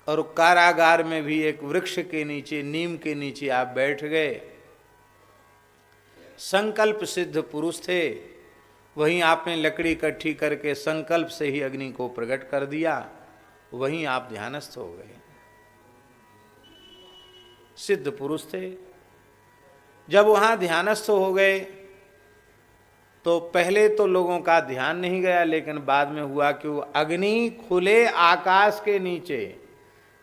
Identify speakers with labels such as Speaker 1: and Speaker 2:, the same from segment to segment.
Speaker 1: और कारागार में भी एक वृक्ष के नीचे, नीम के नीचे आप बैठ गए। संकल्प सिद्ध पुरुष थे, वहीं आपने लकड़ी इकट्ठी करके संकल्प से ही अग्नि को प्रकट कर दिया, वहीं आप ध्यानस्थ हो गए। सिद्ध पुरुष थे। जब वहां ध्यानस्थ हो गए तो पहले तो लोगों का ध्यान नहीं गया, लेकिन बाद में हुआ कि वो अग्नि खुले आकाश के नीचे,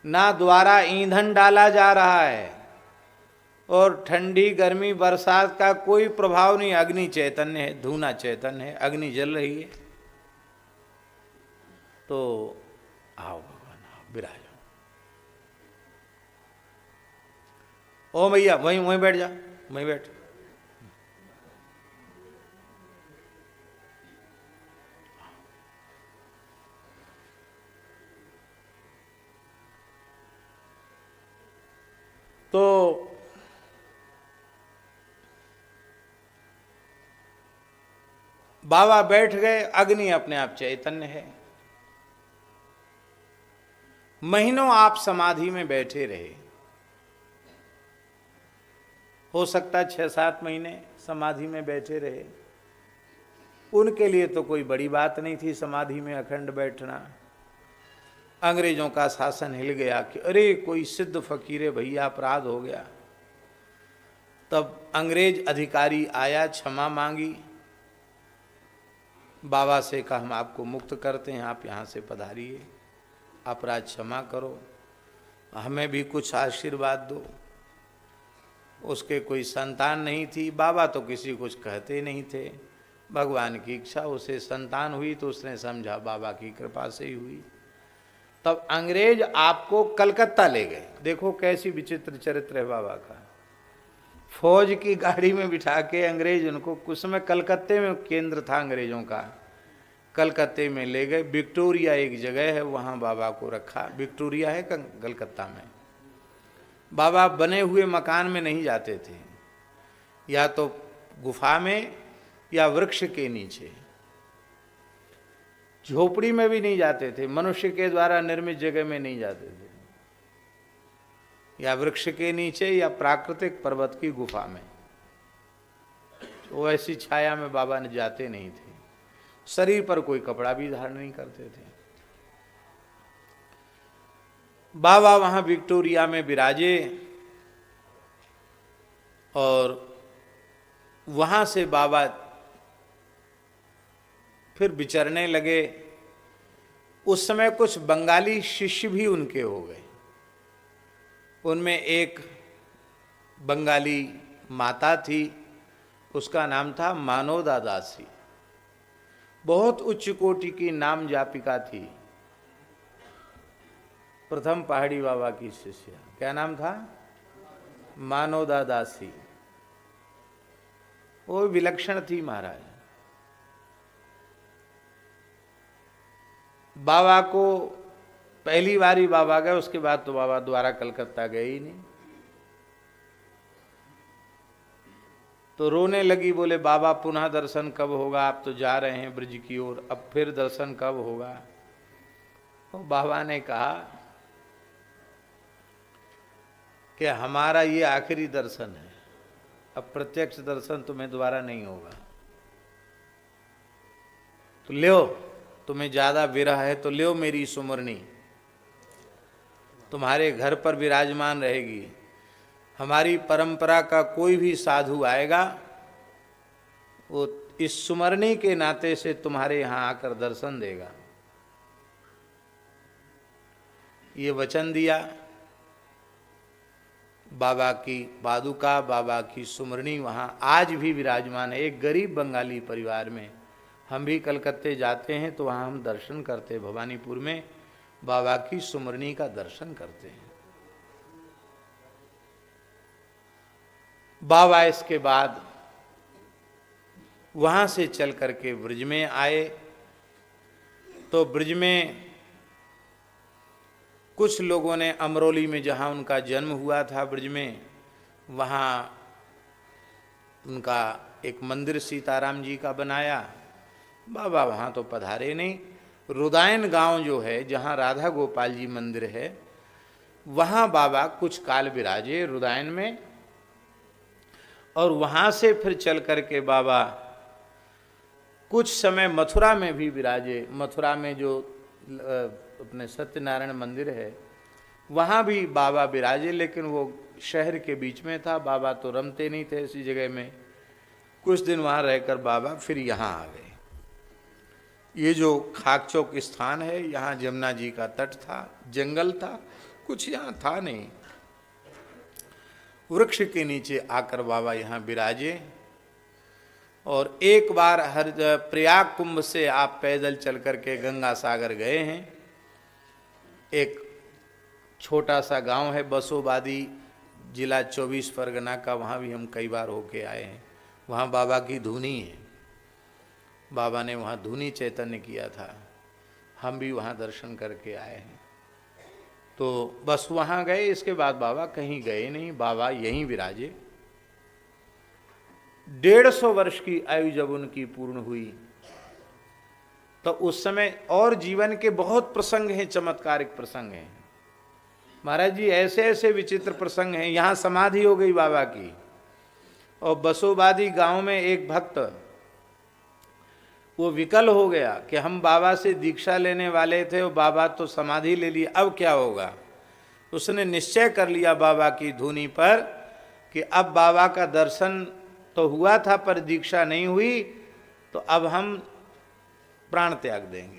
Speaker 1: ना द्वारा ईंधन डाला जा रहा है और ठंडी गर्मी बरसात का कोई प्रभाव नहीं, अग्नि चैतन्य है, धूना चैतन्य है, अग्नि जल रही है। तो आओ भगवान, आओ विराजो। ओ भैया वहीं वहीं बैठ जा, वहीं बैठ। तो बाबा बैठ गए, अग्नि अपने आप चैतन्य है। महीनों आप समाधि में बैठे रहे, हो सकता 6-7 महीने समाधि में बैठे रहे। उनके लिए तो कोई बड़ी बात नहीं थी समाधि में अखंड बैठना। अंग्रेजों का शासन हिल गया कि अरे कोई सिद्ध फकीर है भैया, अपराध हो गया। तब अंग्रेज अधिकारी आया, क्षमा मांगी, बाबा से कहा हम आपको मुक्त करते हैं, आप यहाँ से पधारिए, अपराध क्षमा करो, हमें भी कुछ आशीर्वाद दो। उसके कोई संतान नहीं थी, बाबा तो किसी कुछ कहते नहीं थे, भगवान की इच्छा, उसे संतान हुई तो उसने समझा बाबा की कृपा से ही हुई। तब अंग्रेज आपको कलकत्ता ले गए। देखो कैसी विचित्र चरित्र है बाबा का। फौज की गाड़ी में बिठा के अंग्रेज उनको, कुछ समय कलकत्ते में केंद्र था अंग्रेजों का, कलकत्ते में ले गए। विक्टोरिया एक जगह है, वहाँ बाबा को रखा। विक्टोरिया है कलकत्ता में। बाबा बने हुए मकान में नहीं जाते थे, या तो गुफा में या वृक्ष के नीचे, झोपड़ी में भी नहीं जाते थे, मनुष्य के द्वारा निर्मित जगह में नहीं जाते थे, या वृक्ष के नीचे या प्राकृतिक पर्वत की गुफा में। वो ऐसी छाया में बाबा ने जाते नहीं थे। शरीर पर कोई कपड़ा भी धारण नहीं करते थे। बाबा वहां विक्टोरिया में विराजे और वहां से बाबा फिर विचरने लगे। उस समय कुछ बंगाली शिष्य भी उनके हो गए। उनमें एक बंगाली माता थी, उसका नाम था मानोदा दासी, बहुत उच्च कोटि की नाम जापिका थी, प्रथम पहाड़ी बाबा की शिष्या। क्या नाम था? मानोदा दासी। वो विलक्षण थी महाराज। बाबा को पहली बारी बाबा गए, उसके बाद तो बाबा दोबारा कलकत्ता गए ही नहीं। तो रोने लगी, बोले बाबा पुनः दर्शन कब होगा, आप तो जा रहे हैं ब्रज की ओर, अब फिर दर्शन कब होगा। तो बाबा ने कहा कि हमारा ये आखिरी दर्शन है, अब प्रत्यक्ष दर्शन तुम्हें दोबारा नहीं होगा। तो लो, तुम्हें ज्यादा विरह है तो लो मेरी सुमरनी, तुम्हारे घर पर विराजमान रहेगी। हमारी परंपरा का कोई भी साधु आएगा, वो इस सुमरनी के नाते से तुम्हारे यहाँ आकर दर्शन देगा। ये वचन दिया। बाबा की पादुका, बाबा की सुमरनी वहाँ आज भी विराजमान है। एक गरीब बंगाली परिवार में, हम भी कलकत्ते जाते हैं तो वहाँ हम दर्शन करते हैं, भवानीपुर में बाबा की सुमरनी का दर्शन करते हैं। बाबा इसके बाद वहाँ से चल करके ब्रज में आए। तो ब्रज में कुछ लोगों ने अमरोली में, जहाँ उनका जन्म हुआ था ब्रज में, वहाँ उनका एक मंदिर सीताराम जी का बनाया। बाबा वहाँ तो पधारे नहीं। रुदायन गांव जो है, जहाँ राधा गोपाल जी मंदिर है, वहाँ बाबा कुछ काल विराजे रुदायन में, और वहाँ से फिर चल करके बाबा कुछ समय मथुरा में भी विराजे। मथुरा में जो अपने सत्यनारायण मंदिर है वहाँ भी बाबा विराजे, लेकिन वो शहर के बीच में था। बाबा तो रमते नहीं थे ऐसी जगह में। कुछ दिन वहाँ रहकर बाबा फिर यहाँ आ गए। ये जो खाकचौक स्थान है, यहाँ जमुना जी का तट था, जंगल था, कुछ यहाँ था नहीं। वृक्ष के नीचे आकर बाबा यहाँ विराजे। और एक बार हर प्रयाग कुंभ से आप पैदल चल करके गंगा सागर गए हैं। एक छोटा सा गांव है बसोबादी, जिला 24 परगना का, वहाँ भी हम कई बार होके आए हैं। वहाँ बाबा की धुनी है, बाबा ने वहाँ धुनी चैतन्य किया था, हम भी वहाँ दर्शन करके आए हैं। तो बस वहाँ गए, इसके बाद बाबा कहीं गए नहीं, बाबा यहीं विराजे। 150 वर्ष की आयु जब उनकी पूर्ण हुई तो उस समय और जीवन के बहुत प्रसंग हैं, चमत्कारिक प्रसंग हैं महाराज जी, ऐसे ऐसे विचित्र प्रसंग हैं। यहाँ समाधि हो गई बाबा की, और बसोबादी गांव में एक भक्त वो विकल हो गया कि हम बाबा से दीक्षा लेने वाले थे, और बाबा तो समाधि ले ली, अब क्या होगा। उसने निश्चय कर लिया बाबा की धुनी पर कि अब बाबा का दर्शन तो हुआ था पर दीक्षा नहीं हुई, तो अब हम प्राण त्याग देंगे।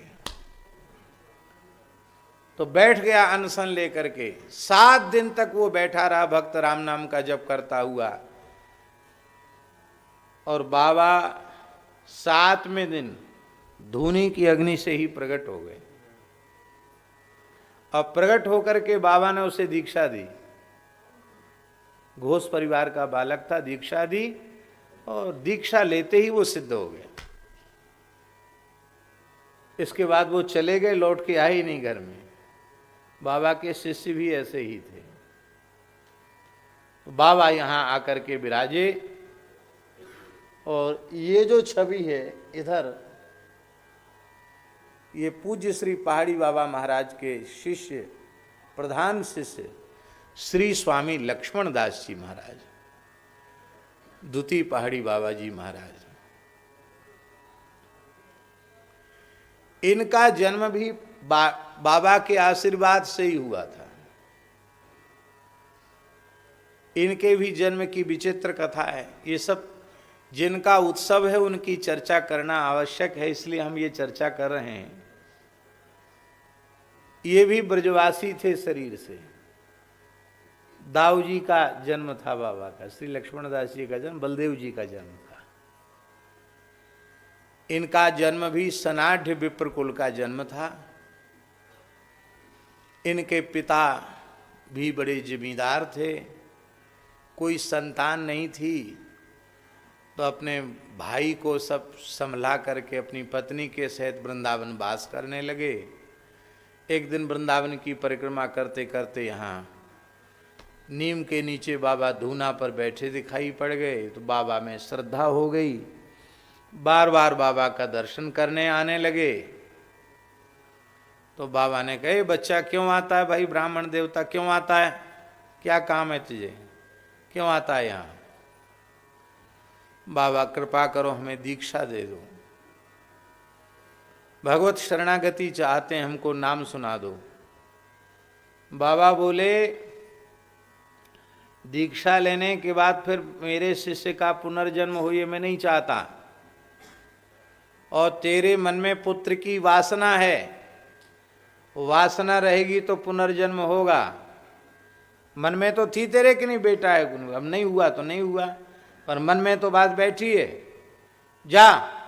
Speaker 1: तो बैठ गया अनशन लेकर के। 7 दिन तक वो बैठा रहा भक्त, राम नाम का जप करता हुआ। और बाबा 7वें दिन धुनी की अग्नि से ही प्रकट हो गए। अब प्रकट होकर के बाबा ने उसे दीक्षा दी। घोष परिवार का बालक था, दीक्षा दी, और दीक्षा लेते ही वो सिद्ध हो गया। इसके बाद वो चले गए, लौट के आए ही नहीं घर में। बाबा के शिष्य भी ऐसे ही थे। तो बाबा यहाँ आकर के विराजे। और ये जो छवि है इधर, ये पूज्य श्री पहाड़ी बाबा महाराज के शिष्य, प्रधान शिष्य श्री स्वामी लक्ष्मण दास जी महाराज, द्वितीय पहाड़ी बाबा जी महाराज। इनका जन्म भी बाबा के आशीर्वाद से ही हुआ था। इनके भी जन्म की विचित्र कथा है। ये सब जिनका उत्सव है उनकी चर्चा करना आवश्यक है, इसलिए हम ये चर्चा कर रहे हैं। ये भी ब्रजवासी थे शरीर से। दाऊ जी का जन्म था बाबा का, श्री लक्ष्मण दास जी का जन्म बलदेव जी का जन्म था। इनका जन्म भी सनाढ़ विप्र कुल का जन्म था। इनके पिता भी बड़े जमींदार थे, कोई संतान नहीं थी, तो अपने भाई को सब संभला करके अपनी पत्नी के सहित वृंदावन वास करने लगे। एक दिन वृंदावन की परिक्रमा करते करते यहाँ नीम के नीचे बाबा धूना पर बैठे दिखाई पड़ गए। तो बाबा में श्रद्धा हो गई, बार बार बाबा का दर्शन करने आने लगे। तो बाबा ने कहे, बच्चा क्यों आता है भाई, ब्राह्मण देवता क्यों आता है, क्या काम है तुझे, क्यों आता है यहाँ। बाबा कृपा करो हमें दीक्षा दे दो, भगवत शरणागति चाहते हैं, हमको नाम सुना दो। बाबा बोले, दीक्षा लेने के बाद फिर मेरे शिष्य का पुनर्जन्म हो ये मैं नहीं चाहता, और तेरे मन में पुत्र की वासना है, वासना रहेगी तो पुनर्जन्म होगा। मन में तो थी तेरे कि नहीं बेटा है, अब नहीं हुआ तो नहीं हुआ, पर मन में तो बात बैठी है, जा।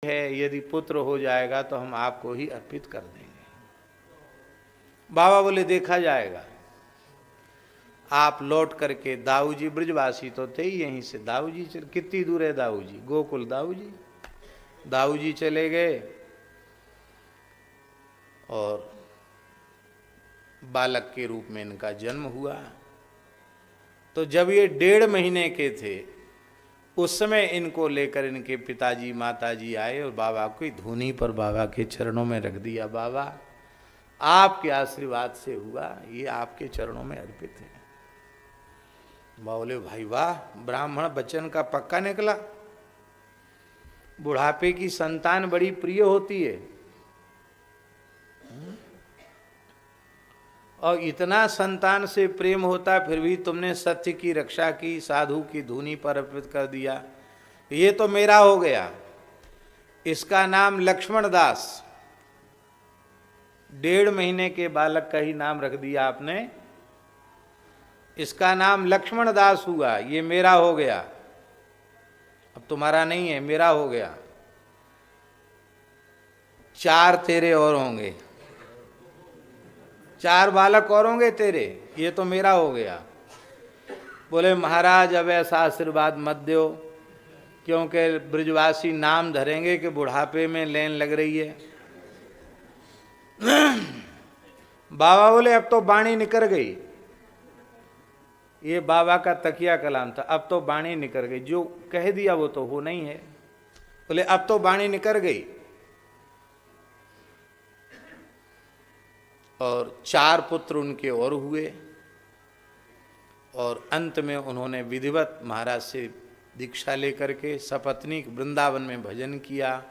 Speaker 1: है यदि पुत्र हो जाएगा तो हम आपको ही अर्पित कर देंगे। बाबा बोले देखा जाएगा। आप लौट करके, दाऊ जी ब्रजवासी तो थे ही, यहीं से दाऊ जी चल, कितनी दूर है दाऊ जी, गोकुल दाऊ जी चले गए और बालक के रूप में इनका जन्म हुआ। तो जब ये 1.5 महीने के थे, उस समय इनको लेकर इनके पिताजी माताजी आए और बाबा को धूनी पर बाबा के चरणों में रख दिया। बाबा आपके आशीर्वाद से हुआ, ये आपके चरणों में अर्पित है। बोले भाई वाह, ब्राह्मण बच्चन का पक्का निकला। बुढ़ापे की संतान बड़ी प्रिय होती है, और इतना संतान से प्रेम होता फिर भी तुमने सत्य की रक्षा की, साधु की धूनी पर अर्पित कर दिया। ये तो मेरा हो गया। इसका नाम लक्ष्मण दास, 1.5 महीने के बालक का ही नाम रख दिया आपने। इसका नाम लक्ष्मण दास हुआ, ये मेरा हो गया। अब तुम्हारा नहीं है, मेरा हो गया। 4 तेरे और होंगे, 4 बालक और होंगे तेरे, ये तो मेरा हो गया। बोले महाराज अब ऐसा आशीर्वाद मत दो, क्योंकि ब्रजवासी नाम धरेंगे कि बुढ़ापे में लेन लग रही है। बाबा बोले अब तो बाणी निकल गई। ये बाबा का तकिया कलाम था, अब तो बाणी निकल गई, जो कह दिया वो तो हो नहीं है। बोले अब तो बाणी निकल गई। और 4 पुत्र उनके और हुए, और अंत में उन्होंने विधिवत महाराज से दीक्षा लेकर के सपत्नीक वृंदावन में भजन किया,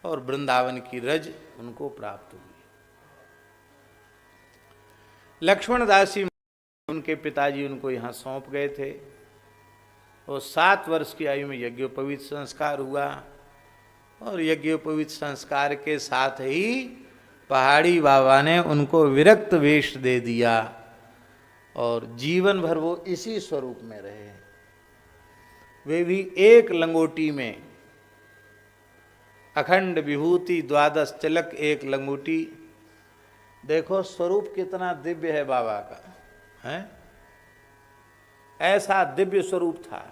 Speaker 1: और वृंदावन की रज उनको प्राप्त हुई। लक्ष्मण दास जी, उनके पिताजी उनको यहाँ सौंप गए थे, और 7 वर्ष की आयु में यज्ञोपवीत संस्कार हुआ, और यज्ञोपवीत संस्कार के साथ ही पहाड़ी बाबा ने उनको विरक्त वेश दे दिया, और जीवन भर वो इसी स्वरूप में रहे। वे भी एक लंगोटी में, अखंड विभूति 12 तिलक, एक लंगोटी। देखो स्वरूप कितना दिव्य है बाबा का, है? ऐसा दिव्य स्वरूप था।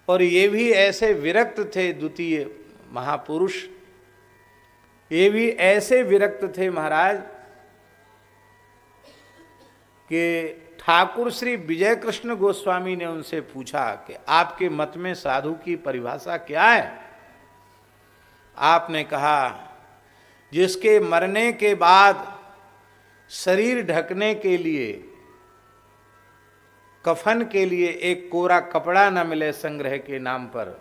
Speaker 1: और ये भी ऐसे विरक्त थे, द्वितीय महापुरुष, ये भी ऐसे विरक्त थे महाराज कि ठाकुर श्री विजय कृष्ण गोस्वामी ने उनसे पूछा कि आपके मत में साधु की परिभाषा क्या है? आपने कहा जिसके मरने के बाद शरीर ढकने के लिए, कफन के लिए एक कोरा कपड़ा न मिले संग्रह के नाम पर,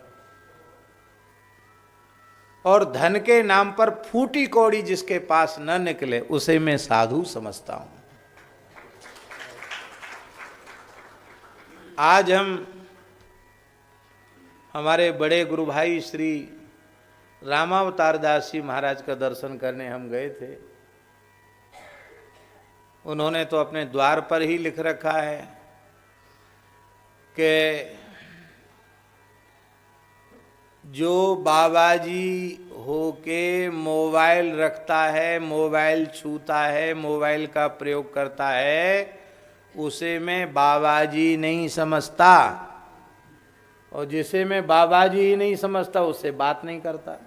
Speaker 1: और धन के नाम पर फूटी कौड़ी जिसके पास न निकले, उसे मैं साधु समझता हूं। आज हम हमारे बड़े गुरु भाई श्री रामावतार दास जी महाराज का दर्शन करने हम गए थे। उन्होंने तो अपने द्वार पर ही लिख रखा है कि जो बाबाजी होके मोबाइल रखता है, मोबाइल छूता है, मोबाइल का प्रयोग करता है, उसे मैं बाबाजी नहीं समझता, और जिसे मैं बाबाजी ही नहीं समझता उससे बात नहीं करता।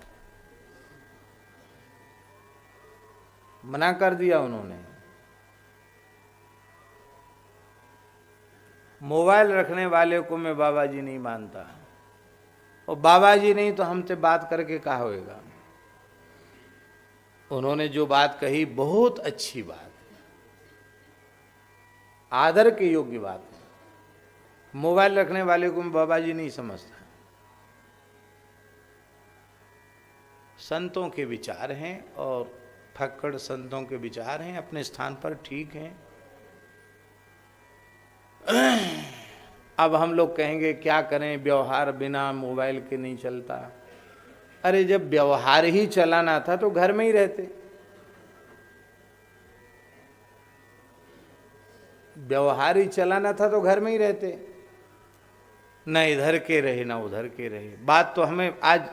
Speaker 1: मना कर दिया उन्होंने। मोबाइल रखने वाले को मैं बाबाजी नहीं मानता, और बाबाजी नहीं तो हमसे बात करके क्या होएगा। उन्होंने जो बात कही बहुत अच्छी बात, आदर के योग्य बात है। मोबाइल रखने वाले को मैं बाबाजी नहीं समझता। संतों के विचार हैं, और फक्कड़ संतों के विचार हैं, अपने स्थान पर ठीक हैं। अब हम लोग कहेंगे क्या करें, व्यवहार बिना मोबाइल के नहीं चलता। अरे जब व्यवहार ही चलाना था तो घर में ही रहते। व्यवहार ही चलाना था तो घर में ही रहते, न इधर के रहे न उधर के रहे। बात तो हमें आज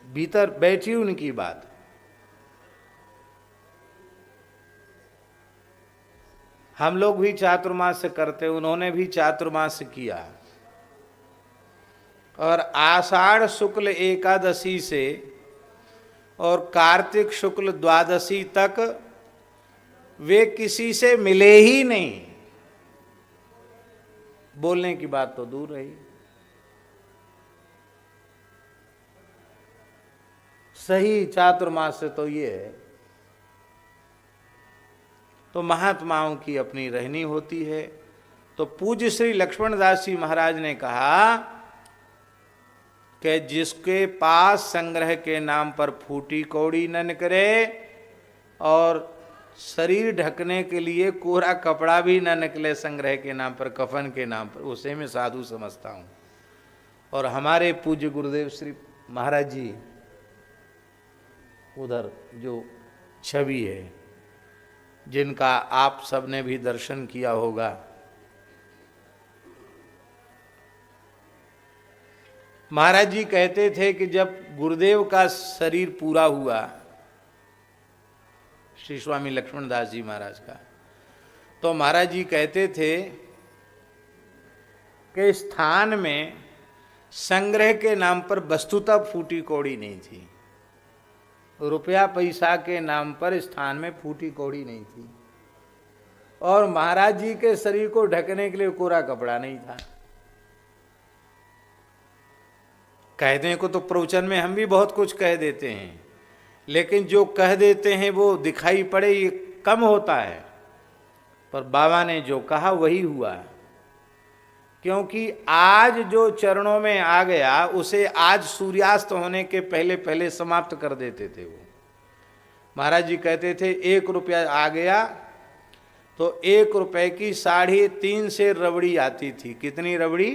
Speaker 1: भीतर बैठी उनकी बात। हम लोग भी चातुर्मास करते, उन्होंने भी चातुर्मास किया। और आषाढ़ शुक्ल एकादशी से और कार्तिक शुक्ल द्वादशी तक वे किसी से मिले ही नहीं। बोलने की बात तो दूर रही। सही चातुर्मास से तो ये है। तो महात्माओं की अपनी रहनी होती है। तो पूज्य श्री लक्ष्मण दास जी महाराज ने कहा कि जिसके पास संग्रह के नाम पर फूटी कौड़ी न निकले और शरीर ढकने के लिए कोरा कपड़ा भी न निकले संग्रह के नाम पर, कफन के नाम पर, उसे मैं साधु समझता हूँ। और हमारे पूज्य गुरुदेव श्री महाराज जी उधर जो छवि है, जिनका आप सबने भी दर्शन किया होगा, महाराज जी कहते थे कि जब गुरुदेव का शरीर पूरा हुआ, श्री स्वामी लक्ष्मण दास जी महाराज का, तो महाराज जी कहते थे कि स्थान में संग्रह के नाम पर वस्तुतः फूटी कौड़ी नहीं थी। रुपया पैसा के नाम पर स्थान में फूटी कौड़ी नहीं थी। और महाराज जी के शरीर को ढकने के लिए कोरा कपड़ा नहीं था। कहने को तो प्रवचन में हम भी बहुत कुछ कह देते हैं, लेकिन जो कह देते हैं वो दिखाई पड़े ये कम होता है। पर बाबा ने जो कहा वही हुआ। क्योंकि आज जो चरणों में आ गया उसे आज सूर्यास्त होने के पहले पहले समाप्त कर देते थे वो। महाराज जी कहते थे 1 रुपया आ गया तो 1 रुपए की 3.5 से रबड़ी आती थी। कितनी रबड़ी?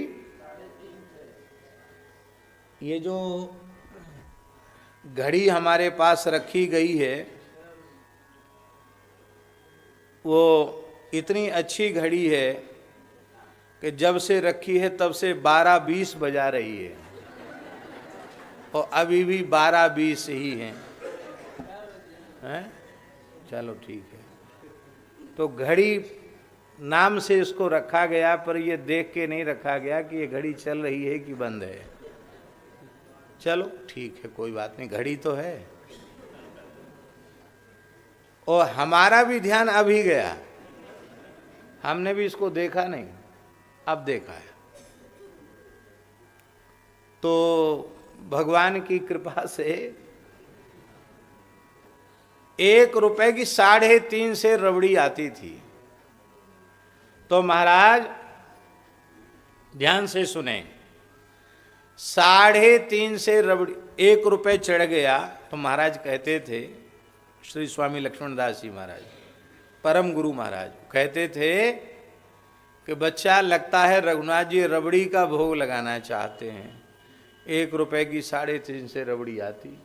Speaker 1: ये जो घड़ी हमारे पास रखी गई है वो इतनी अच्छी घड़ी है कि जब से रखी है तब से 12:20 बजा रही है और अभी भी 12:20 ही हैं। चलो ठीक है। तो घड़ी नाम से इसको रखा गया, पर ये देख के नहीं रखा गया कि ये घड़ी चल रही है कि बंद है। चलो ठीक है, कोई बात नहीं, घड़ी तो है। और हमारा भी ध्यान अभी गया, हमने भी इसको देखा नहीं, अब देखा है। तो भगवान की कृपा से 1 रुपए की 3.5 से रबड़ी आती थी। तो महाराज ध्यान से सुने, 3.5 से रबड़ी 1 रुपए चढ़ गया तो महाराज कहते थे, श्री स्वामी लक्ष्मण दास जी महाराज परम गुरु महाराज कहते थे कि बच्चा लगता है रघुनाथ जी रबड़ी का भोग लगाना चाहते हैं। 1 रुपए की 3.5 से रबड़ी आती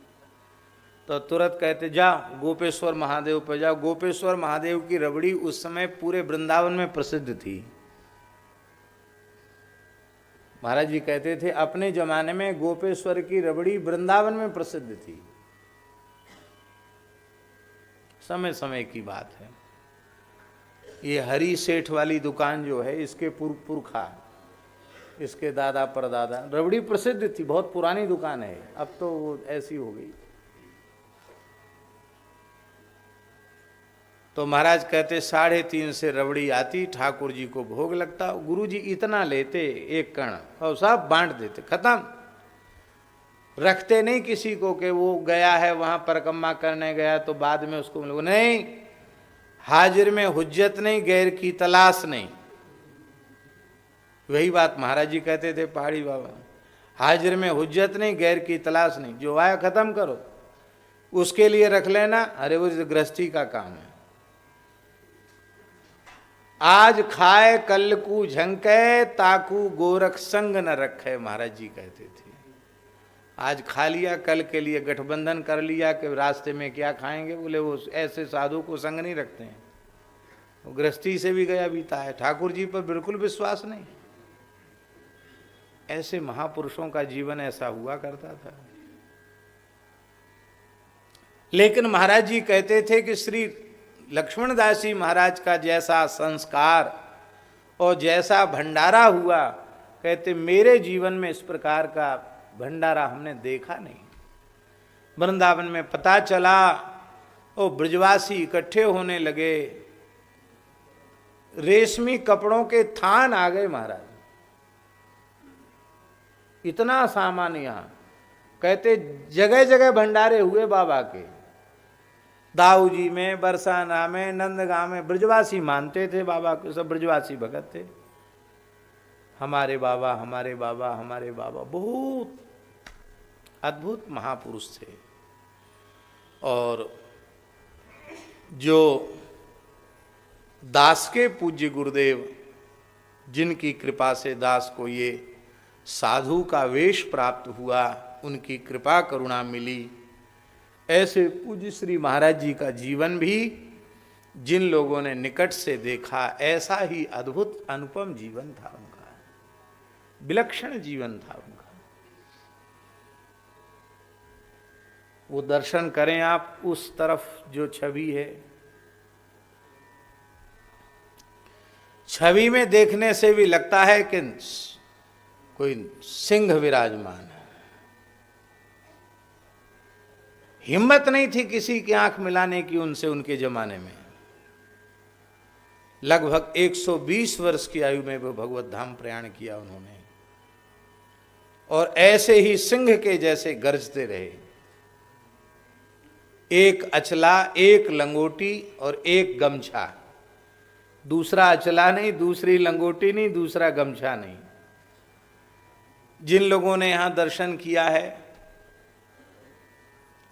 Speaker 1: तो तुरंत कहते जा गोपेश्वर महादेव पे जाओ। गोपेश्वर महादेव की रबड़ी उस समय पूरे वृंदावन में प्रसिद्ध थी। महाराज जी कहते थे अपने जमाने में गोपेश्वर की रबड़ी वृंदावन में प्रसिद्ध थी। समय समय की बात है। ये हरी सेठ वाली दुकान जो है, इसके पुरखा, इसके दादा परदादा रबड़ी प्रसिद्ध थी, बहुत पुरानी दुकान है, अब तो वो ऐसी हो गई। तो महाराज कहते 3.5 से रबड़ी आती, ठाकुर जी को भोग लगता, गुरु जी इतना लेते 1 कण और सब बांट देते, खत्म। रखते नहीं किसी को कि वो गया है वहां परिक्रमा करने गया तो बाद में उसको मिले, नहीं। हाजिर में हुज्जत नहीं, गैर की तलाश नहीं। वही बात महाराज जी कहते थे पहाड़ी बाबा, हाजिर में हुज्जत नहीं, गैर की तलाश नहीं। जो आया खत्म करो, उसके लिए रख लेना, अरे वो गृहस्थी का काम है। आज खाए कल को झंके, ताकू गोरख संग न रखे, महाराज जी कहते थे। आज खा लिया, कल के लिए गठबंधन कर लिया कि रास्ते में क्या खाएंगे, बोले वो ऐसे साधु को संग नहीं रखते हैं। वो गृहस्थी से भी गया बीता है, ठाकुर जी पर बिल्कुल विश्वास नहीं। ऐसे महापुरुषों का जीवन ऐसा हुआ करता था। लेकिन महाराज जी कहते थे कि श्री लक्ष्मणदास जी महाराज का जैसा संस्कार और जैसा भंडारा हुआ, कहते मेरे जीवन में इस प्रकार का भंडारा हमने देखा नहीं। वृंदावन में पता चला और ब्रजवासी इकट्ठे होने लगे, रेशमी कपड़ों के थान आ गए महाराज, इतना सामान यहां। कहते जगह जगह भंडारे हुए बाबा के, दाऊ जी में, बरसाना में, नंदगांव में। ब्रजवासी मानते थे बाबा को, सब ब्रजवासी भगत थे। हमारे बाबा, हमारे बाबा, हमारे बाबा, बहुत अद्भुत महापुरुष थे। और जो दास के पूज्य गुरुदेव, जिनकी कृपा से दास को ये साधु का वेश प्राप्त हुआ, उनकी कृपा करुणा मिली, ऐसे पूज्य श्री महाराज जी का जीवन भी जिन लोगों ने निकट से देखा, ऐसा ही अद्भुत अनुपम जीवन था उनका, विलक्षण जीवन था उनका। वो दर्शन करें आप, उस तरफ जो छवि है, छवि में देखने से भी लगता है कि कोई सिंह विराजमान है। हिम्मत नहीं थी किसी की आंख मिलाने की उनसे उनके जमाने में। लगभग 120 वर्ष की आयु में वो भगवत धाम प्रयाण किया उन्होंने, और ऐसे ही सिंह के जैसे गरजते रहे। एक अचला, एक लंगोटी और एक गमछा, दूसरा अचला नहीं, दूसरी लंगोटी नहीं, दूसरा गमछा नहीं। जिन लोगों ने यहां दर्शन किया है,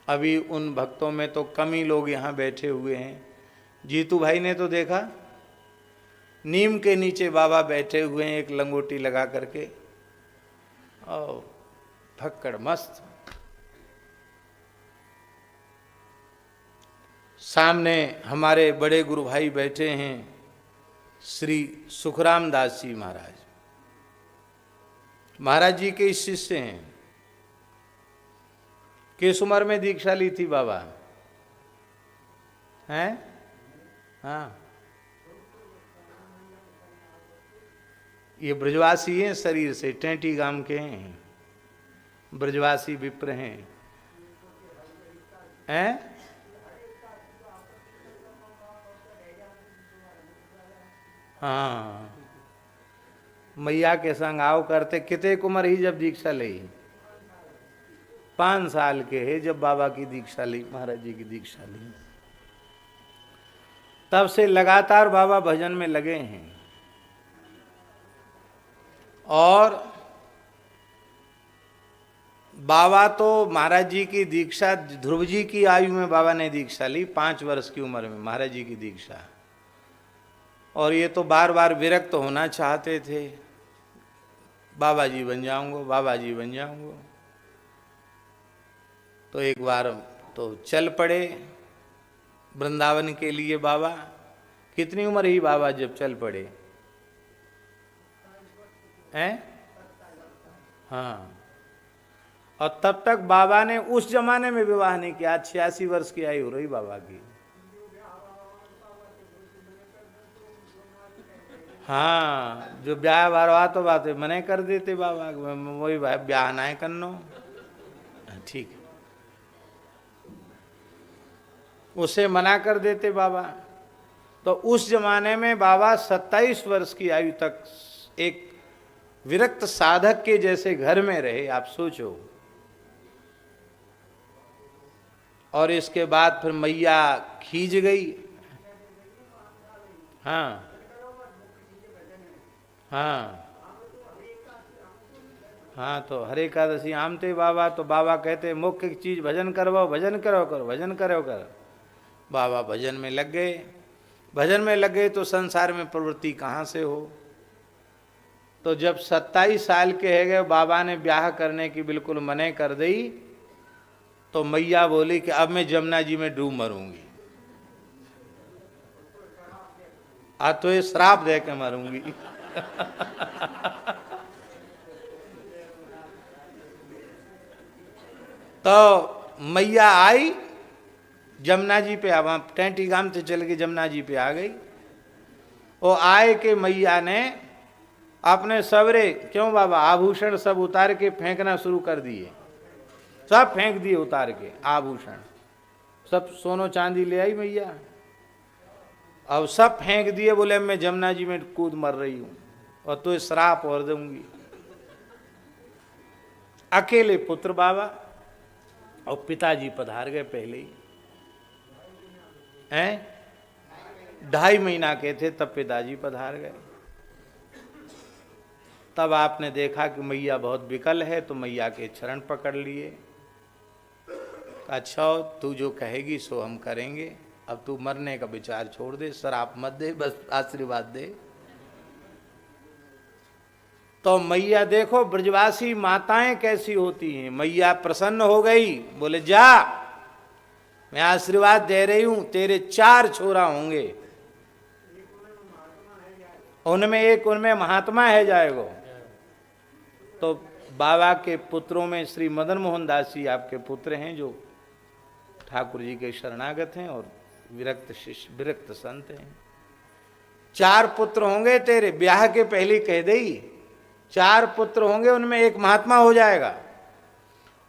Speaker 1: अभी उन भक्तों में तो कम ही लोग यहां बैठे हुए हैं। जीतू भाई ने तो देखा, नीम के नीचे बाबा बैठे हुए हैं, एक लंगोटी लगा करके, और फक्कड़ मस्त। सामने हमारे बड़े गुरु भाई बैठे हैं, श्री सुखराम दास जी महाराज, महाराज जी के शिष्य हैं। किस उम्र में दीक्षा ली थी बाबा? हैं? हाँ, ये ब्रजवासी हैं, शरीर से टेंटी गांव के हैं, ब्रजवासी विप्र हैं। हैं? हाँ, मैया के संग आओ करते। कितने उम्र ही जब दीक्षा ली? 5 साल के है जब बाबा की दीक्षा ली, महाराज जी की दीक्षा ली। तब से लगातार बाबा भजन में लगे हैं। और बाबा तो महाराज जी की दीक्षा, ध्रुव जी की आयु में बाबा ने दीक्षा ली, 5 वर्ष की उम्र में महाराज जी की दीक्षा। और ये तो बार बार विरक्त होना चाहते थे, बाबा जी बन जाऊंगा, बाबा जी बन जाऊंगा। तो एक बार तो चल पड़े वृंदावन के लिए बाबा। कितनी उम्र ही बाबा जब चल पड़े? हैं? हाँ, और तब तक बाबा ने उस जमाने में विवाह नहीं किया। 86 वर्ष की आयु हो रही बाबा की। हाँ, जो ब्याह बारवा तो बात है मने कर देते बाबा, वही ब्याह ना करनो, ठीक है, उसे मना कर देते बाबा। तो उस जमाने में बाबा 27 वर्ष की आयु तक एक विरक्त साधक के जैसे घर में रहे, आप सोचो। और इसके बाद फिर मैया खींच गई। हाँ हाँ हाँ, तो हरे एकादशी आमते बाबा, तो बाबा कहते मुख्य चीज भजन करवाओ, भजन करो करो, भजन करो करो। बाबा भजन में लग गए। भजन में लग गए तो संसार में प्रवृत्ति कहाँ से हो। तो जब 27 साल के है गए, बाबा ने ब्याह करने की बिल्कुल मने कर दी। तो मैया बोली कि अब मैं जमुना जी में डूब मरूंगी, आज तो ये श्राप दे के मरूंगी। तो मैया आई जमुना जी पे वहाँ टेंटी गांव से चल के जमुना जी पे आ गई। और आए के मैया ने अपने सवरे, क्यों बाबा, आभूषण सब उतार के फेंकना शुरू कर दिए। सब फेंक दिए उतार के आभूषण, सब सोनो चांदी ले आई मैया। अब सब फेंक दिए, बोले मैं जमुना जी में कूद मर रही हूं और तो श्राप और दूंगी। अकेले पुत्र बाबा और पिताजी पधार गए पहले ही हैं, 2.5 महीना के थे तब पिताजी पधार गए। तब आपने देखा कि मैया बहुत विकल है, तो मैया के चरण पकड़ लिए। अच्छा तू जो कहेगी सो हम करेंगे, अब तू मरने का विचार छोड़ दे, श्राप मत दे, बस आशीर्वाद दे। तो मैया देखो ब्रजवासी माताएं कैसी होती हैं। मैया प्रसन्न हो गई, बोले जा मैं आशीर्वाद दे रही हूं, तेरे 4 छोरा होंगे, उनमें एक उनमें महात्मा है जाएगा। तो बाबा के पुत्रों में श्री मदन मोहन दास जी आपके पुत्र हैं, जो ठाकुर जी के शरणागत हैं और विरक्त शिष्य विरक्त संत हैं। 4 पुत्र होंगे तेरे, ब्याह के पहले कह दई 4 पुत्र होंगे, उनमें एक महात्मा हो जाएगा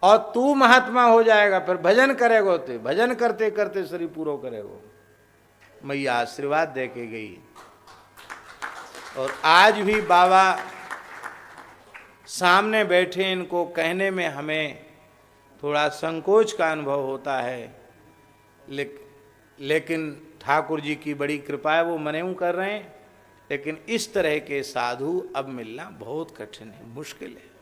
Speaker 1: और तू महात्मा हो जाएगा, फिर भजन करेगो, ते भजन करते करते शरीर पूरा करेगो। मैया आशीर्वाद दे के गई। और आज भी बाबा सामने बैठे, इनको कहने में हमें थोड़ा संकोच का अनुभव होता है, लेकिन ठाकुर जी की बड़ी कृपा है, वो मने कर रहे हैं। लेकिन इस तरह के साधु अब मिलना बहुत कठिन है, मुश्किल है।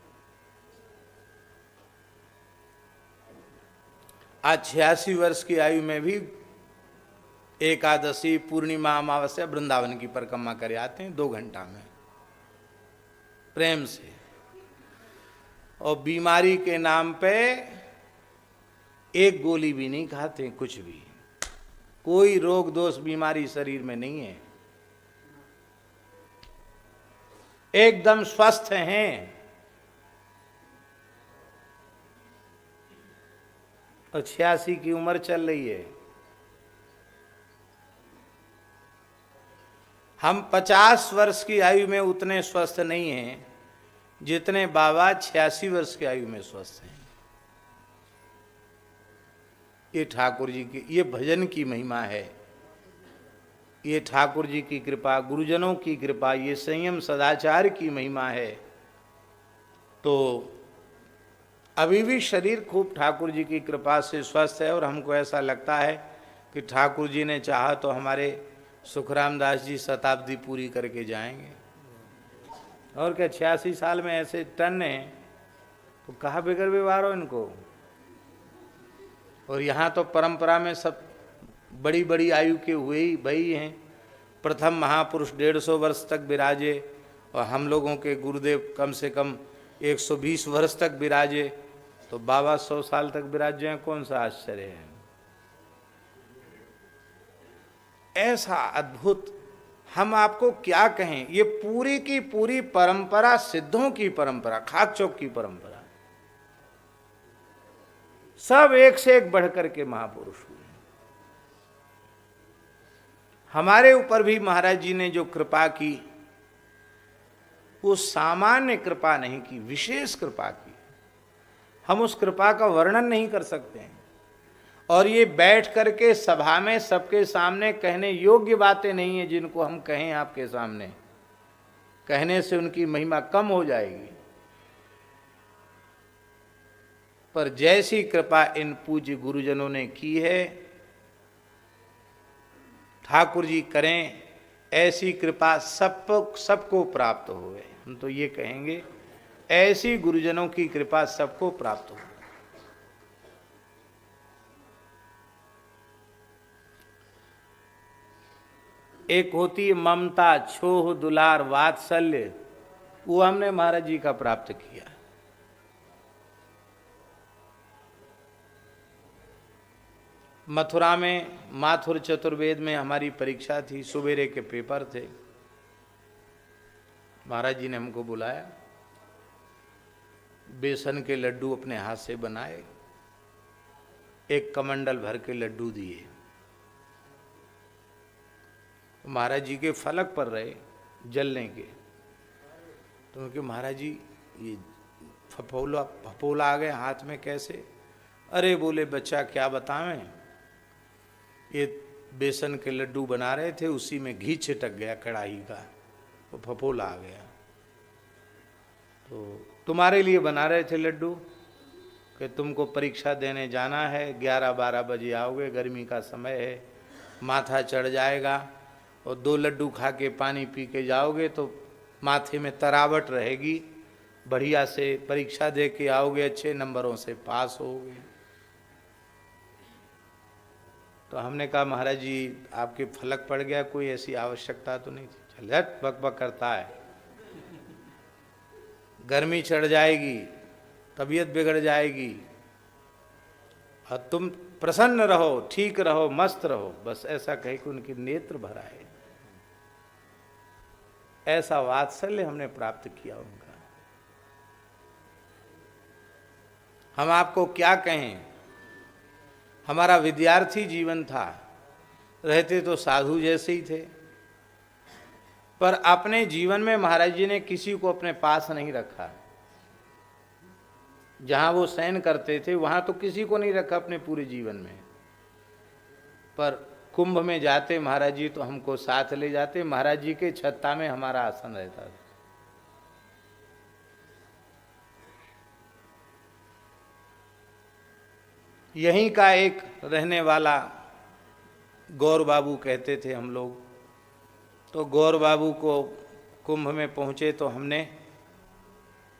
Speaker 1: आज 86 वर्ष की आयु में भी एकादशी, पूर्णिमा, अमावस्या वृंदावन की परिक्रमा करे आते हैं 2 घंटा में प्रेम से। और बीमारी के नाम पे एक गोली भी नहीं खाते, कुछ भी, कोई रोग दोष बीमारी शरीर में नहीं है, एकदम स्वस्थ हैं। और 86 की उम्र चल रही है। हम 50 वर्ष की आयु में उतने स्वस्थ नहीं हैं जितने बाबा 86 वर्ष की आयु में स्वस्थ हैं। ये ठाकुर जी की, ये भजन की महिमा है, ये ठाकुर जी की कृपा, गुरुजनों की कृपा, ये संयम सदाचार की महिमा है। तो अभी भी शरीर खूब ठाकुर जी की कृपा से स्वस्थ है। और हमको ऐसा लगता है कि ठाकुर जी ने चाहा तो हमारे सुखराम दास जी शताब्दी पूरी करके जाएंगे। और क्या 86 साल में ऐसे टन हैं, तो कहाँ बिगड़ व्यवहार हो इनको। और यहाँ तो परंपरा में सब बड़ी बड़ी आयु के हुए ही भाई हैं। प्रथम महापुरुष 150 वर्ष तक विराजे, और हम लोगों के गुरुदेव कम से कम 120 वर्ष तक विराजे, तो बाबा 100 साल तक विराज जाए, कौन सा आश्चर्य है। ऐसा अद्भुत, हम आपको क्या कहें, ये पूरी की पूरी परंपरा सिद्धों की परंपरा, खाक चौक की परंपरा, सब एक से एक बढ़कर के महापुरुष हुए। हमारे ऊपर भी महाराज जी ने जो कृपा की, वो सामान्य कृपा नहीं की, विशेष कृपा की। हम उस कृपा का वर्णन नहीं कर सकते हैं। और ये बैठ करके सभा में सबके सामने कहने योग्य बातें नहीं है, जिनको हम कहें आपके सामने, कहने से उनकी महिमा कम हो जाएगी। पर जैसी कृपा इन पूज्य गुरुजनों ने की है, ठाकुर जी करें ऐसी कृपा सबको प्राप्त होवे। हम तो ये कहेंगे, ऐसी गुरुजनों की कृपा सबको प्राप्त हो। एक होती है ममता, छोह, दुलार, वात्सल्य, वो हमने महाराज जी का प्राप्त किया। मथुरा में माथुर चतुर्वेद में हमारी परीक्षा थी, सुबेरे के पेपर थे। महाराज जी ने हमको बुलाया, बेसन के लड्डू अपने हाथ से बनाए, एक कमंडल भर के लड्डू दिए। महाराज जी के फलक पर रहे जलने के, तो उनके महाराज जी ये फपोला आ गए हाथ में कैसे? अरे बोले बच्चा क्या बतावें, ये बेसन के लड्डू बना रहे थे, उसी में घी छिटक गया कढ़ाई का, वो फपोला आ गया। तो तुम्हारे लिए बना रहे थे लड्डू कि तुमको परीक्षा देने जाना है, 11-12 बजे आओगे, गर्मी का समय है, माथा चढ़ जाएगा, और 2 लड्डू खा के पानी पी के जाओगे तो माथे में तरावट रहेगी, बढ़िया से परीक्षा दे के आओगे, अच्छे नंबरों से पास होगे। तो हमने कहा महाराज जी आपके फलक पड़ गया, कोई ऐसी आवश्यकता तो नहीं थी। चल झट बक बक करता है, गर्मी चढ़ जाएगी, तबीयत बिगड़ जाएगी, और तुम प्रसन्न रहो, ठीक रहो, मस्त रहो, बस ऐसा कहे कि उनके नेत्र भर आए। ऐसा वात्सल्य हमने प्राप्त किया उनका। हम आपको क्या कहें, हमारा विद्यार्थी जीवन था, रहते तो साधु जैसे ही थे, पर अपने जीवन में महाराज जी ने किसी को अपने पास नहीं रखा। जहां वो शयन करते थे वहां तो किसी को नहीं रखा अपने पूरे जीवन में, पर कुंभ में जाते महाराज जी तो हमको साथ ले जाते, महाराज जी के छत्ता में हमारा आसन रहता था। यहीं का एक रहने वाला गौर बाबू कहते थे हम लोग, तो गौर बाबू को कुंभ में पहुंचे तो हमने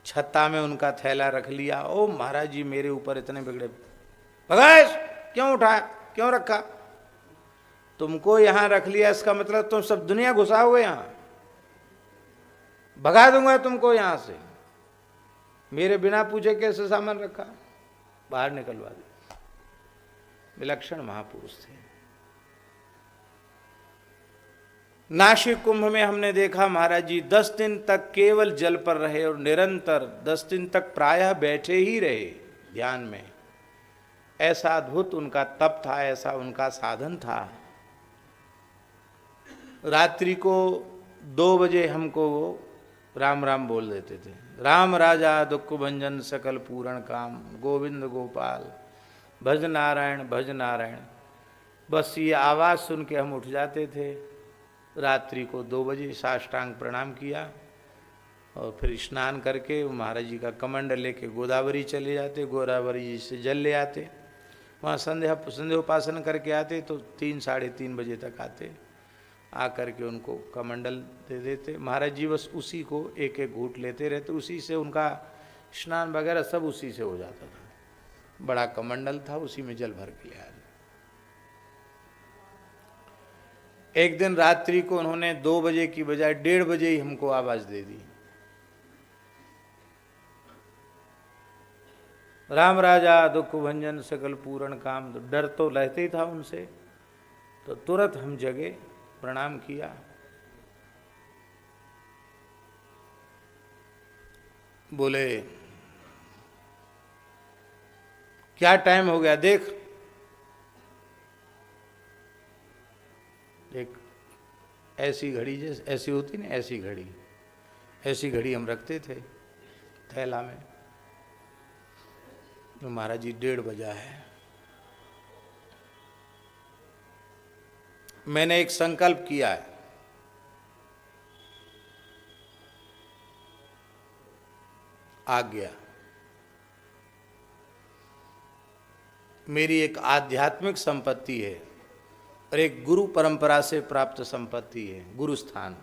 Speaker 1: छत्ता में उनका थैला रख लिया। ओ महाराज जी मेरे ऊपर इतने बिगड़े, भगेश क्यों उठाया, क्यों रखा, तुमको यहां रख लिया इसका मतलब तुम सब दुनिया घुसाओगे यहां, भगा दूंगा तुमको यहां से, मेरे बिना पूछे कैसे सामान रखा, बाहर निकलवा दे। विलक्षण महापुरुष थे। नासिक कुंभ में हमने देखा महाराज जी 10 दिन तक केवल जल पर रहे और निरंतर 10 दिन तक प्रायः बैठे ही रहे ध्यान में। ऐसा अद्भुत उनका तप था, ऐसा उनका साधन था। रात्रि को 2 बजे हमको वो राम राम बोल देते थे, राम राजा दुख भंजन सकल पूर्ण काम, गोविंद गोपाल भज नारायण भज नारायण। बस ये आवाज़ सुन के हम उठ जाते थे। रात्रि को 2 बजे साष्टांग प्रणाम किया और फिर स्नान करके महाराज जी का कमंडल लेके गोदावरी चले जाते, गोदावरी जी से जल ले आते, वहाँ संध्योपासन करके आते, तो 3-3:30 बजे तक आते, आकर के उनको कमंडल दे देते। महाराज जी बस उसी को एक एक घूंट लेते रहते, उसी से उनका स्नान वगैरह सब उसी से हो जाता था। बड़ा कमंडल था, उसी में जल भर के आए। एक दिन रात्रि को उन्होंने 2 बजे की बजाय 1:30 बजे ही हमको आवाज दे दी, राम राजा दुख भंजन सकल पूर्ण काम। तो डर तो रहते ही था उनसे, तो तुरंत हम जगे, प्रणाम किया। बोले क्या टाइम हो गया देख, एक ऐसी घड़ी जैसे ऐसी होती ना, ऐसी घड़ी हम रखते थे थैला में। तो महाराज जी 1:30 बजा है। मैंने एक संकल्प किया है, आ गया। मेरी एक आध्यात्मिक संपत्ति है और एक गुरु परंपरा से प्राप्त संपत्ति है, गुरु स्थान।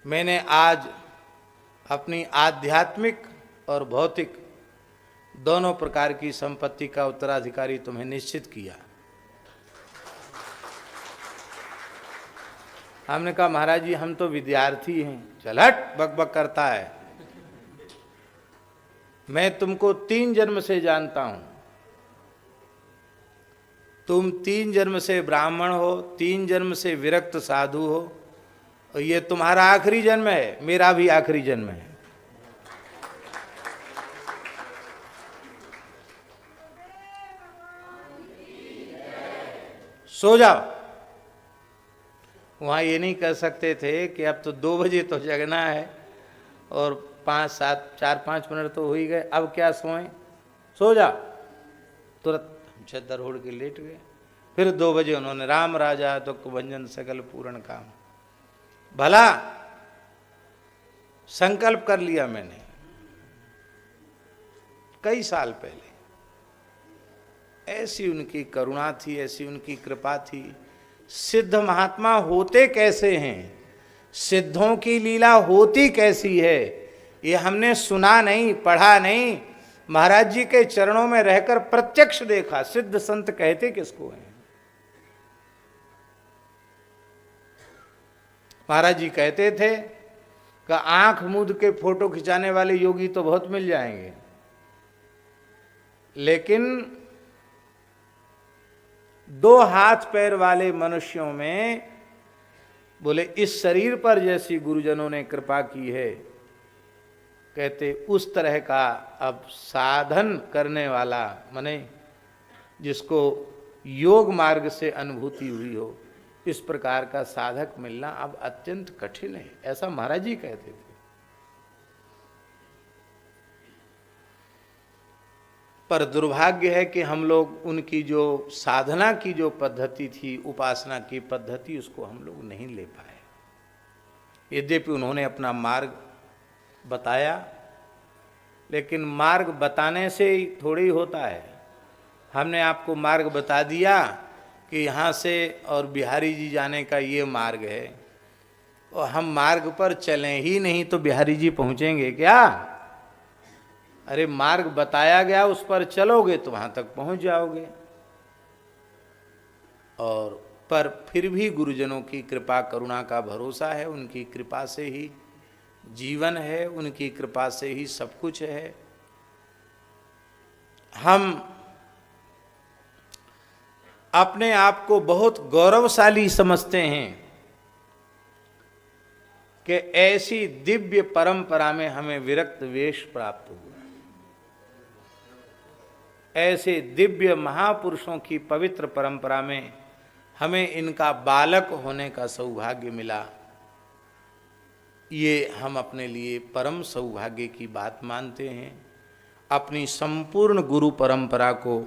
Speaker 1: मैंने आज अपनी आध्यात्मिक और भौतिक दोनों प्रकार की संपत्ति का उत्तराधिकारी तुम्हें निश्चित किया। हमने कहा महाराज जी हम तो विद्यार्थी हैं। चल हट, बक बक करता है। मैं तुमको 3 जन्म से जानता हूं, तुम 3 जन्म से ब्राह्मण हो, 3 जन्म से विरक्त साधु हो, और ये तुम्हारा आखिरी जन्म है, मेरा भी आखिरी जन्म है। सो जाओ। वहाँ ये नहीं कह सकते थे कि अब तो 2 बजे तो जगना है और 4-5 मिनट तो हो ही गए, अब क्या सोएं, सो जा। तुरंत चद्दर ओढ़ के लेट गए। फिर 2 बजे उन्होंने राम राजा दुख भंजन सकल पूर्ण काम, भला संकल्प कर लिया मैंने कई साल पहले। ऐसी उनकी करुणा थी, ऐसी उनकी कृपा थी। सिद्ध महात्मा होते कैसे हैं, सिद्धों की लीला होती कैसी है, ये हमने सुना नहीं, पढ़ा नहीं, महाराज जी के चरणों में रहकर प्रत्यक्ष देखा। सिद्ध संत कहते किसको हैं? महाराज जी कहते थे कि आंख मूंद के फोटो खिंचाने वाले योगी तो बहुत मिल जाएंगे, लेकिन 2 हाथ पैर वाले मनुष्यों में बोले इस शरीर पर जैसी गुरुजनों ने कृपा की है, कहते उस तरह का अब साधन करने वाला, माने जिसको योग मार्ग से अनुभूति हुई हो, इस प्रकार का साधक मिलना अब अत्यंत कठिन है, ऐसा महाराज जी कहते थे। पर दुर्भाग्य है कि हम लोग उनकी जो साधना की जो पद्धति थी, उपासना की पद्धति, उसको हम लोग नहीं ले पाए। यद्यपि उन्होंने अपना मार्ग बताया, लेकिन मार्ग बताने से ही थोड़ी होता है। हमने आपको मार्ग बता दिया कि यहाँ से और बिहारी जी जाने का ये मार्ग है, और हम मार्ग पर चलें ही नहीं तो बिहारी जी पहुँचेंगे क्या? अरे मार्ग बताया गया, उस पर चलोगे तो वहाँ तक पहुँच जाओगे। और पर फिर भी गुरुजनों की कृपा करुणा का भरोसा है, उनकी कृपा से ही जीवन है, उनकी कृपा से ही सब कुछ है। हम अपने आप को बहुत गौरवशाली समझते हैं कि ऐसी दिव्य परंपरा में हमें विरक्त वेश प्राप्त हुआ, ऐसे दिव्य महापुरुषों की पवित्र परंपरा में हमें इनका बालक होने का सौभाग्य मिला। ये हम अपने लिए परम सौभाग्य की बात मानते हैं। अपनी संपूर्ण गुरु परंपरा को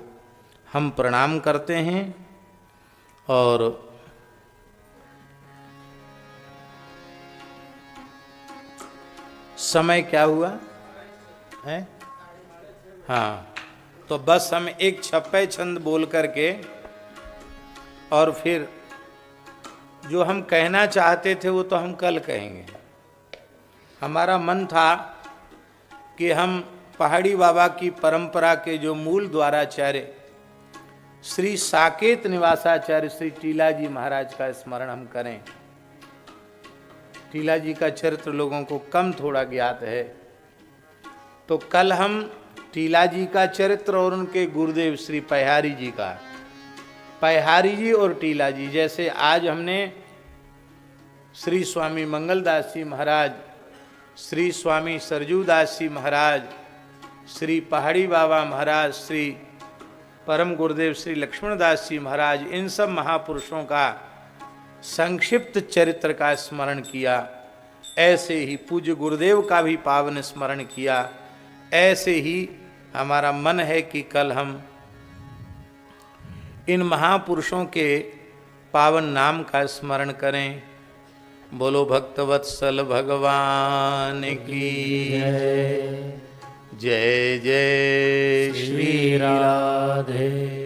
Speaker 1: हम प्रणाम करते हैं। और समय क्या हुआ है? हाँ, तो बस हम एक छप्पे छंद बोल करके और फिर जो हम कहना चाहते थे वो तो हम कल कहेंगे। हमारा मन था कि हम पहाड़ी बाबा की परंपरा के जो मूल द्वाराचार्य श्री साकेत निवासाचार्य श्री टीला जी महाराज का स्मरण हम करें। टीला जी का चरित्र लोगों को कम थोड़ा ज्ञात है, तो कल हम टीला जी का चरित्र और उनके गुरुदेव श्री पहारी जी का, पहारी जी और टीला जी, जैसे आज हमने श्री स्वामी मंगलदास जी महाराज, श्री स्वामी सरजूदास जी महाराज, श्री पहाड़ी बाबा महाराज, श्री परम गुरुदेव श्री लक्ष्मणदास जी महाराज, इन सब महापुरुषों का संक्षिप्त चरित्र का स्मरण किया। ऐसे ही पूज्य गुरुदेव का भी पावन स्मरण किया। ऐसे ही हमारा मन है कि कल हम इन महापुरुषों के पावन नाम का स्मरण करें। बोलो भक्तवत्सल भगवान की जय। जय जय श्री राधे।